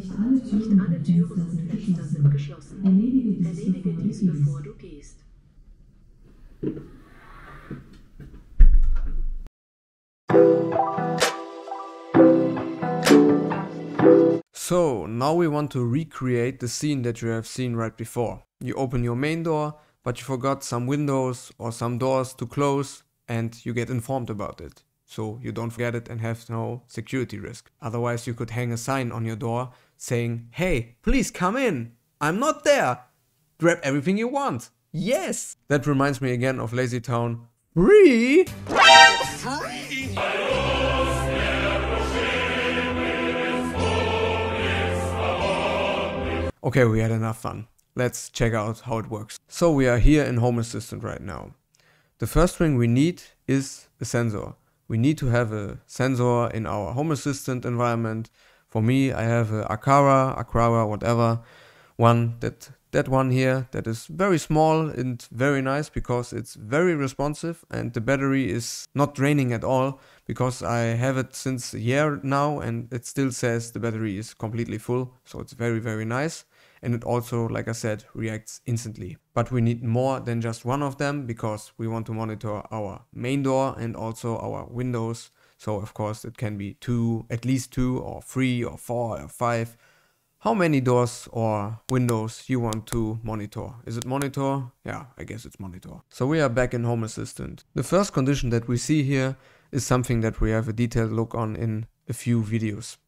Nicht alle Türen und Fenster sind geschlossen. Erledige dies, bevor du gehst. So, now we want to recreate the scene that you have seen right before. You open your main door, but you forgot some windows or some doors to close, and you get informed about it. So you don't forget it and have no security risk. Otherwise, you could hang a sign on your door saying, "Hey, please come in! I'm not there! Grab everything you want! Yes!" That reminds me again of Lazy Town. Free! Free! Okay, we had enough fun. Let's check out how it works. So we are here in Home Assistant right now. The first thing we need is a sensor. We need to have a sensor in our Home Assistant environment. For me, I have a Aqara, whatever. That one here, that is very small and very nice because it's very responsive and the battery is not draining at all because I have it since a year now and it still says the battery is completely full. So it's very, very nice. And it also, like I said, reacts instantly. But we need more than just one of them because we want to monitor our main door and also our windows. So of course it can be two, at least two or three or four or five. How many doors or windows you want to monitor? Is it monitor? Yeah, I guess it's monitor. So we are back in Home Assistant. The first condition that we see here is something that we have a detailed look on in a few videos.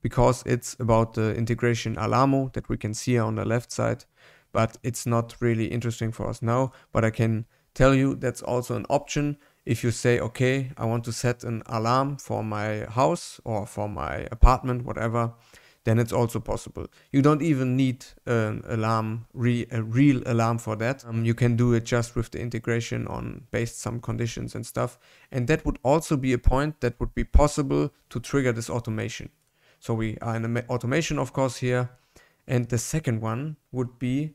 Because it's about the integration Alamo that we can see on the left side, but it's not really interesting for us now. But I can tell you that's also an option. If you say, okay, I want to set an alarm for my house or for my apartment, whatever, then it's also possible. You don't even need an alarm, a real alarm for that. You can do it just with the integration on based some conditions and stuff. And that would also be a point that would be possible to trigger this automation. So we are in automation, of course, here. And the second one would be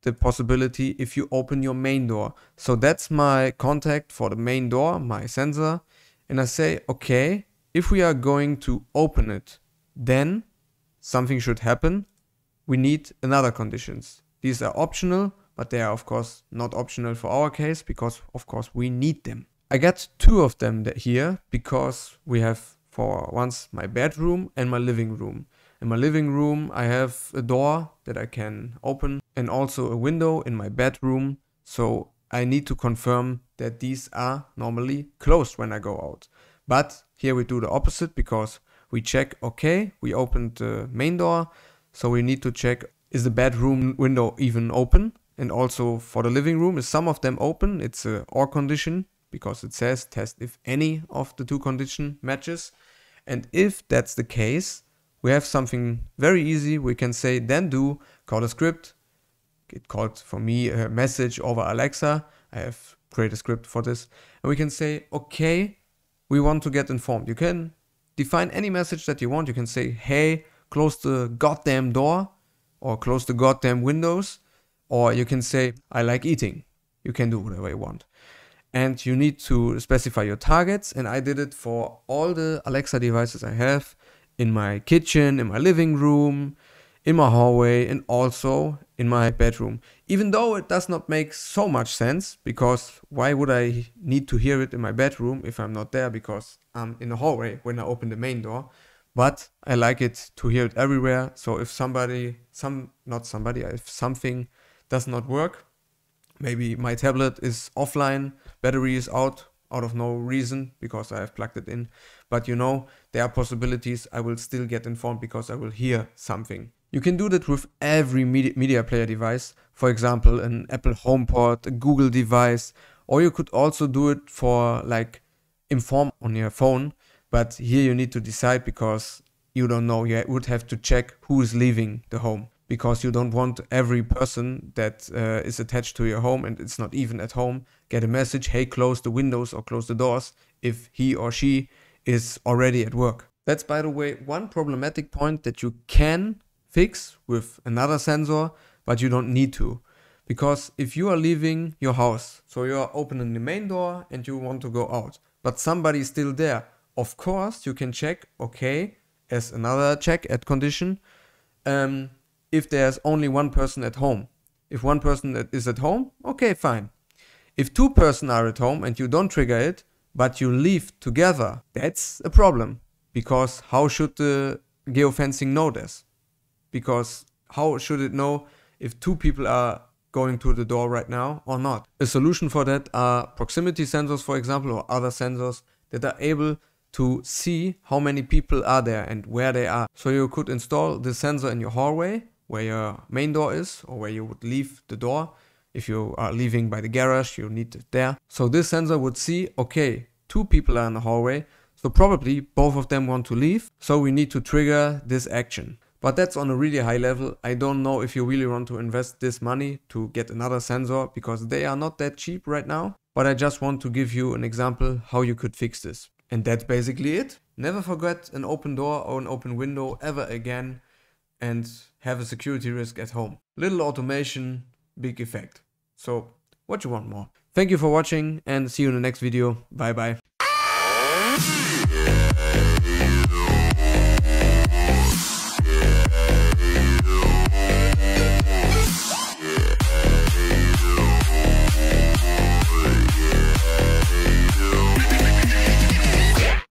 the possibility if you open your main door. So that's my contact for the main door, my sensor. And I say, okay, if we are going to open it, then something should happen. We need another conditions. These are optional, but they are of course not optional for our case because of course we need them. I got two of them here because we have for once my bedroom and my living room. In my living room I have a door that I can open and also a window in my bedroom. So I need to confirm that these are normally closed when I go out. But here we do the opposite because we check, okay, we opened the main door. So we need to check, is the bedroom window even open? And also for the living room, is some of them open? It's a OR condition because it says test if any of the two condition matches. And if that's the case, we have something very easy. We can say then do call a script. It called for me a message over Alexa. I have created a script for this. And we can say, okay, we want to get informed. You can define any message that you want. You can say, hey, close the goddamn door or close the goddamn windows. Or you can say, I like eating. You can do whatever you want. And you need to specify your targets. And I did it for all the Alexa devices I have in my kitchen, in my living room, in my hallway, and also in my bedroom. Even though it does not make so much sense, because why would I need to hear it in my bedroom if I'm not there because I'm in the hallway when I open the main door. But I like it to hear it everywhere. So if if something does not work, maybe my tablet is offline, battery is out of no reason because I have plugged it in. But you know, there are possibilities I will still get informed because I will hear something. You can do that with every media player device. For example, an Apple HomePod, a Google device, or you could also do it for like inform on your phone. But here you need to decide because you don't know. You would have to check who is leaving the home because you don't want every person that is attached to your home and it's not even at home get a message, hey, close the windows or close the doors if he or she is already at work. That's, by the way, one problematic point that you can fix with another sensor, but you don't need to. Because if you are leaving your house, so you are opening the main door and you want to go out, but somebody is still there, of course you can check, okay, as another check at condition, if there's only one person at home. If one person is at home, okay, fine. If two persons are at home and you don't trigger it, but you leave together, that's a problem. Because how should the geofencing know this? Because how should it know if two people are going to the door right now or not? A solution for that are proximity sensors, for example, or other sensors that are able to see how many people are there and where they are. So you could install the sensor in your hallway, where your main door is, or where you would leave the door. If you are leaving by the garage, you need it there. So this sensor would see, okay, two people are in the hallway, so probably both of them want to leave, so we need to trigger this action. But that's on a really high level. I don't know if you really want to invest this money to get another sensor, because they are not that cheap right now. But I just want to give you an example how you could fix this. And that's basically it. Never forget an open door or an open window ever again, and have a security risk at home. Little automation, big effect. So what you want more? Thank you for watching and see you in the next video. Bye bye.